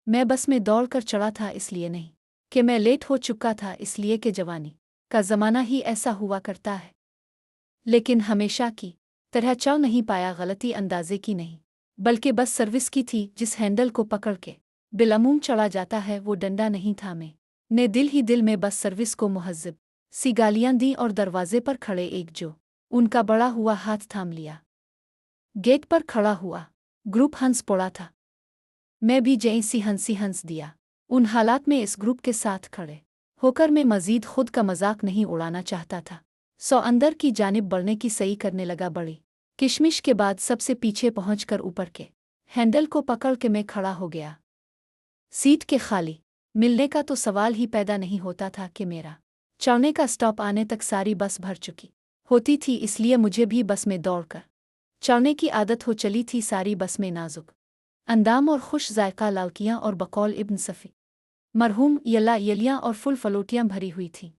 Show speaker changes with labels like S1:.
S1: मैं बस में दौड़कर चढ़ा था इसलिए नहीं कि मैं लेट हो चुका था, इसलिए कि जवानी का ज़माना ही ऐसा हुआ करता है। लेकिन हमेशा की तरह चल नहीं पाया, गलती अंदाजे की नहीं बल्कि बस सर्विस की थी। जिस हैंडल को पकड़ के बिलअमूम चढ़ा जाता है वो डंडा नहीं था। मैं ने दिल ही दिल में बस सर्विस को मुहज़्ज़ब सी गालियां दी और दरवाजे पर खड़े एक जो उनका बड़ा हुआ हाथ थाम लिया। गेट पर खड़ा हुआ ग्रुप हंस पड़ा था। मैं भी जैसी हंसी हंस दिया। उन हालात में इस ग्रुप के साथ खड़े होकर मैं मज़ीद खुद का मजाक नहीं उड़ाना चाहता था। अंदर की जानिब बढ़ने की सही करने लगा। बड़ी किशमिश के बाद सबसे पीछे पहुंचकर ऊपर के हैंडल को पकड़ के मैं खड़ा हो गया। सीट के खाली मिलने का तो सवाल ही पैदा नहीं होता था कि मेरा चढ़ने का स्टॉप आने तक सारी बस भर चुकी होती थी, इसलिए मुझे भी बस में दौड़कर चढ़ने की आदत हो चली थी। सारी बस में नाजुक अंदाम और खुश जायका लालकियाँ और बकौल इब्न सफ़ी मरहूम यलियाँ और फुल फलोटियाँ भरी हुई थीं।